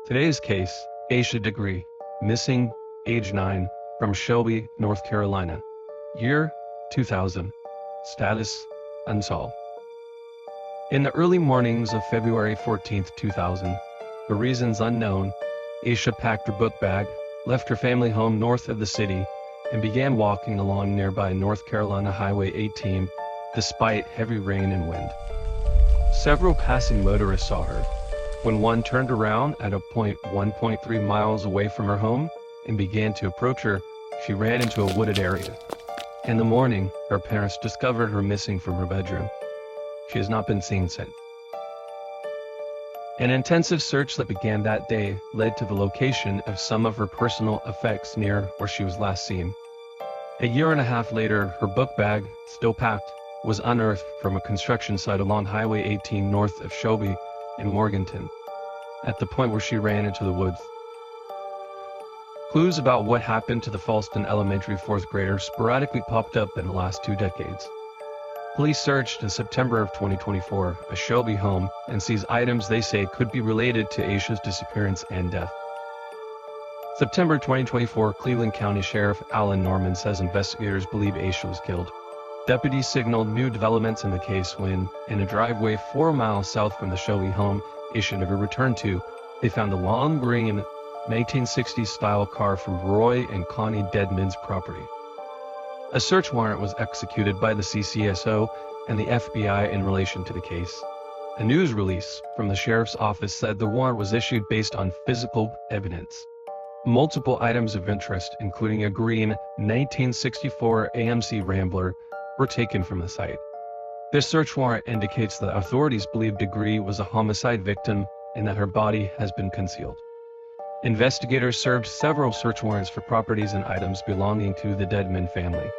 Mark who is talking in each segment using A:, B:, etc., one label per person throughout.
A: Today's case, Aisha Degree, missing, age 9, from Shelby, North Carolina. Year, 2000. Status, unsolved. In the early mornings of February 14, 2000, for reasons unknown, Aisha packed her book bag, left her family home north of the city, and began walking along nearby North Carolina Highway 18, despite heavy rain and wind. Several passing motorists saw her. When one turned around at a point 1.3 miles away from her home and began to approach her, she ran into a wooded area. In the morning, her parents discovered her missing from her bedroom. She has not been seen since. An intensive search that began that day led to the location of some of her personal effects near where she was last seen. A year and a half later, her book bag, still packed, was unearthed from a construction site along Highway 18 north of Shelby in Morganton, at the point where she ran into the woods. Clues about what happened to the Falston Elementary fourth grader sporadically popped up in the last 2 decades. Police searched in September of 2024 a Shelby home and seized items they say could be related to Aisha's disappearance and death. September 2024, Cleveland County Sheriff Alan Norman says investigators believe Aisha was killed. Deputies signaled new developments in the case when, in a driveway 4 miles south from the Shelby home Aisha never returned to, they found a long green 1960s-style car from Roy and Connie Dedman's property. A search warrant was executed by the CCSO and the FBI in relation to the case. A news release from the sheriff's office said the warrant was issued based on physical evidence. Multiple items of interest, including a green 1964 AMC Rambler, were taken from the site. This search warrant indicates that authorities believe Degree was a homicide victim and that her body has been concealed. Investigators served several search warrants for properties and items belonging to the Dedman family.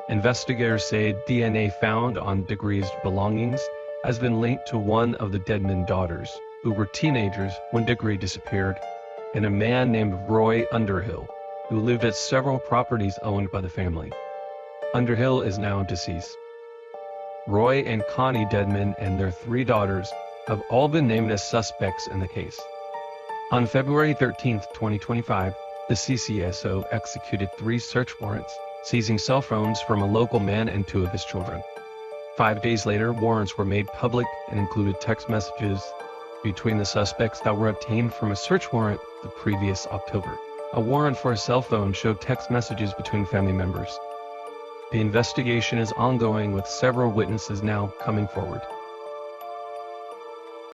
A: Investigators say DNA found on Degree's belongings has been linked to one of the Dedman daughters, who were teenagers when Degree disappeared, and a man named Roy Underhill, who lived at several properties owned by the family. Underhill is now deceased. Roy and Connie Dedman and their 3 daughters have all been named as suspects in the case. On February 13, 2025, the CCSO executed 3 search warrants, seizing cell phones from a local man and 2 of his children. 5 days later, warrants were made public and included text messages between the suspects that were obtained from a search warrant the previous October. A warrant for a cell phone showed text messages between family members. The investigation is ongoing with several witnesses now coming forward.